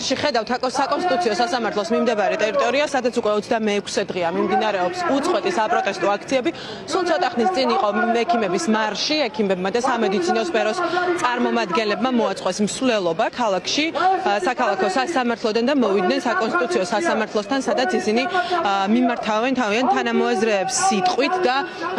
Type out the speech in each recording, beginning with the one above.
კადრში ხედავთ საკონსტიტუციო სასამართლოს მიმდებარე ტერიტორია, სადაც უკვე 26 დღეა მიმდინარეობს უწყვეტი საპროტესტო აქციები. სულ ცოტა ხნის წინ იყო ექიმების მარში, ექიმებმა და სამედიცინო სფეროს წარმომადგენლებმა მოაწყვეს მსვლელობა ქალაქში, საქალაქო სასამართლოდან და მოვიდნენ საკონსტიტუციო სასამართლოსთან, სადაც ისინი მიმართავენ თავიანთ თანამოაზრეებს სიტყვით და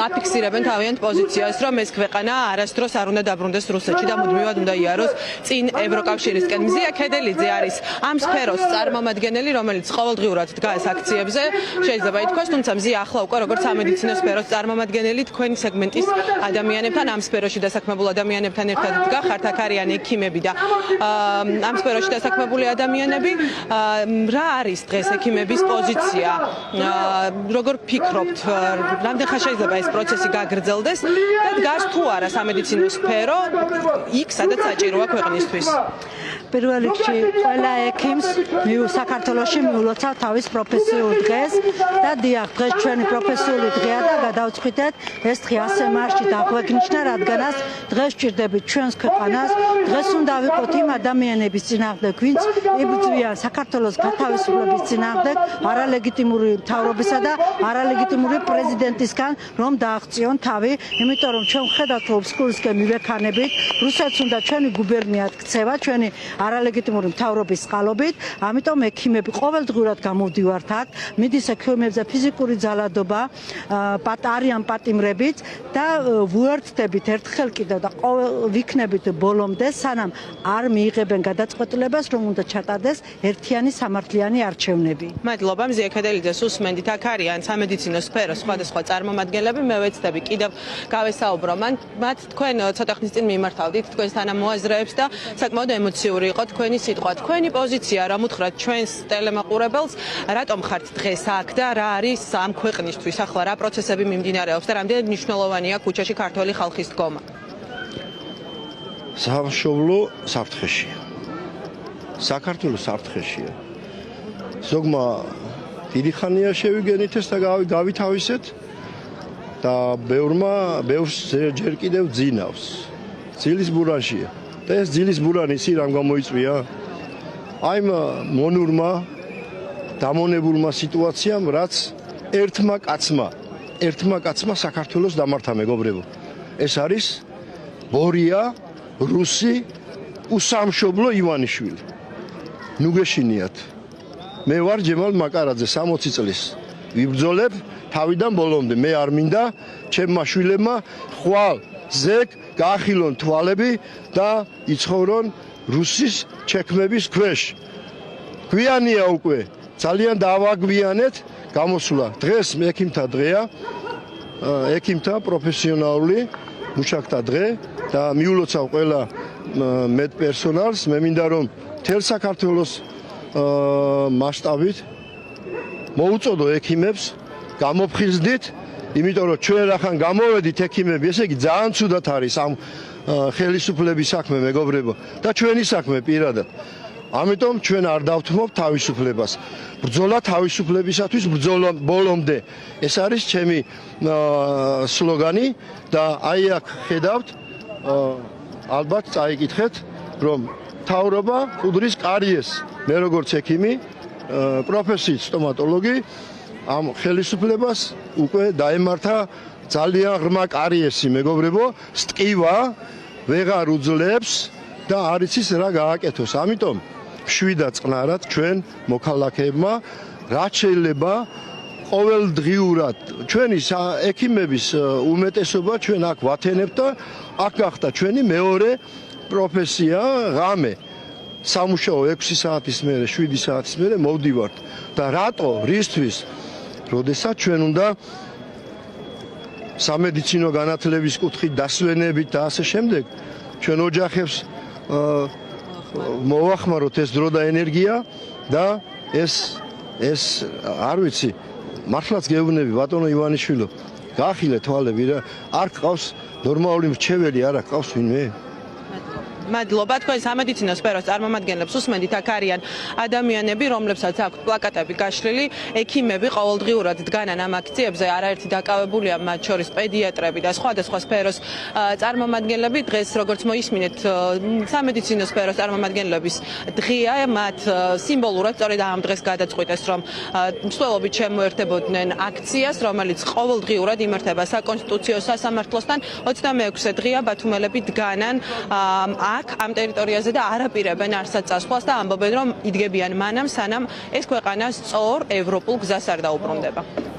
აფიქსირებენ თავიანთ პოზიციას, რომ ეს ქვეყანა არასდროს არ უნდა დაბრუნდეს რუსეთში და მუდმივად უნდა იაროს წინ ევროკავშირისკენ. მზია ქედელიძე არის ამ სფეროს წარმომადგენელი, რომელიც ყოველდღიურად დგას აქციებზე, შეიძლება ითქვას, თუმცა მზია ახლა უკვე როგორც სამედიცინო სფეროს წარმომადგენელი თქვენი სეგმენტის ადამიანებთან, ამ სფეროში დასაქმებულ ადამიანებთან ერთად დგა, ხართ აქ არიან ექიმები და ამ სფეროში დასაქმებული ადამიანები. რა არის დღეს ექიმების პოზიცია? როგორ ფიქრობთ, რამდენ ხანს შეიძლება ეს პროცესი გაგრძელდეს და დგას თუ არა სამედიცინო სფერო იქ, სადაც საჭიროა ქვეყნისთვის? პირველ რიგში ყველა ექიმს საქართველოში მიულოცა თავის პროფესიულ დღეს და დიახ, დღეს ჩვენი პროფესიული დღეა და გადავწყვიტეთ ეს დღე ასე მარშით აღვეგნიშნა, რადგანაც დღეს ვჭირდებით ჩვენს ქვეყანას, დღეს უნდა ვიყოთ იმ ადამიანების წინააღმდეგ, ვინც იბრძვიან საქართველოს გათავისუფლების წინააღმდეგ არალეგიტიმური მთავრობისა და არალეგიტიმური პრეზიდენტისგან, რომ დააღწიონ თავი, იმიტომ რომ ჩვენ ვხედავთ, რომ ობსკურისკენ მივექანებით, რუსეთს უნდა ჩვენი გუბერნია ქცევა, ჩვენი არალეგიტიმური მთავრობის წყალობით, ამიტომ ექიმები ყოველდღურად გამოვდივართ აქ, მიდის ექიმებზე ფიზიკური ძალადობა, არიან პატიმრებით და ვუერთდებით ერთხელ კიდევ და ვიქნებით ბოლომდე, სანამ არ მიიღებენ გადაწყვეტილებას, რომ უნდა ჩატარდეს ერთიანი სამართლიანი არჩევნები. მადლობა, მზია ქედელიძეს უსმენდით, აქ არიან სამედიცინო სფეროს სხვადასხვა წარმომადგენლები, მე ვეცდები კიდევ გავესაუბრო მათ, თქვენ ცოტა ხნის წინ მიმართავდით თქვენს თანამოაზრეებს და საკმაოდ ემოციური იყო თქვენი სიტყვა, თქვენი პოზიცია, რა მუთხრათ ჩვენს ტელემაყურებელს, რატომ ხართ დღეს აქ და რა არის ამ ქვეყნისთვის ახლა რა პროცესები მიმდინარეობს და რამდენად მნიშვნელოვანია ქუჩაში ქართველი ხალხის დგომა? სამშობლო საფრთხეშია. საქართველოს საფრთხეშია. ზოგმა დიდი ხანია შევიგენით ეს და გავითავისეთ და ბევრს ჯერ კიდევ ძინავს. ძილის ბურანშია. და ეს ძილის ბურანი ისი რამ გამოიწვია? აი მონურმა დამონებულმა სიტუაციამ, რაც ერთმა კაცმა საქართველოს დამართა, მეგობრებო. ეს არის ბორია რუსი უსამშობლო ივანიშვილი. ნუ გეშინიათ. მე ვარ ჯემალ მაკარაძე, 60 წლის. ვიბრძოლებ თავიდან ბოლომდე. მე არ მინდა ჩემმა შვილებმა ხვალ ზეგ გაახილონ თვალები და იცხოვრონ რუსის ჩექმების ქვეშ. გვიანია უკვე, ძალიან დავაგვიანეთ გამოსვლა. დღეს ექიმთა დღეა, ექიმთა პროფესიონალური მუშაკთა დღე და მიულოცავ ყველა მედპერსონალს. მე მინდა რომ მთელ საქართველოს მასშტაბით მოუწოდო ექიმებს, გამოფხიზდით, იმიტომ რომ ჩვენ რახან გამოვედით ექიმები, ესე იგი ძალიან ცუდად არის ამ ხელისუფლების საქმე, მეგობრებო, და ჩვენი საქმე პირადად. ამიტომ ჩვენ არ დავთმობ თავისუფლებას. ბრძოლა თავისუფლებისათვის, ბრძოლა ბოლომდე. ეს არის ჩემი სლოგანი და აი აქ ხედავთ, ალბათ წაიკითხეთ, რომ მთავრობა უდრის კარიეს. მე როგორც ექიმი, პროფესიით სტომატოლოგი, ამ ხელისუფლებას უკვე დაემართა ძალიან ღრმა კარიესი, მეგობრებო, სტყივა ვეღარ უძლებს და არ იცის რა გააკეთოს. ამიტომ შვიდა წყნარად ჩვენ მოქალაქეებმა რაც შეიძლება ყოველდღიურად ჩვენი ექიმების უმეტესობა ჩვენ აქ ვათენებთ და აქ გახდა ჩვენი მეორე პროფესია ღამე. სამუშაო 6 საათის მერე, 7 საათის მერე მოვდივართ და რატო, რისთვის? როდესაც ჩვენ უნდა სამედიცინო განათლების კუთხით დასვენებით და ასე შემდეგ ჩვენ ოჯახებს მოვახმაროთ ეს დრო და ენერგია და ეს არ ვიცი, მართლაც გეუბნები ბატონო ივანიშვილო, გაახილე თვალები რა, არ გყავს ნორმალური მრჩეველი, არა გყავს ვინმე? მადლობა თქვენ სამედიცინო სფეროს წარმომადგენლებს უსმენთ აქ არიან ადამიანები რომლებსაც აქვთ პლაკატები გაშლილი ექიმები ყოველდღიურად დგანან ამ აქციებზე არაერთი დაკავებულია მათ შორის პედიატრები და სხვადასხვა სფეროს წარმომადგენლები დღეს როგორც მოისმინეთ სამედიცინო სფეროს წარმომადგენლების დღეა მათ სიმბოლურად სწორედ ამ დღეს გადაწყვიტეს რომ მსვლელობით შემოერთებოდნენ აქციას რომელიც ყოველდღიურად იმართება საკონსტიტუციო სასამართლოსთან 26 დღეა ბათუმელები დგანან აქ ამ ტერიტორიაზე და არაპირებენ არსად წასვლას და ამბობენ რომ იდგებიან მანამ სანამ ეს ქვეყანა სწორ ევროპულ გზას არ დაუბრუნდება.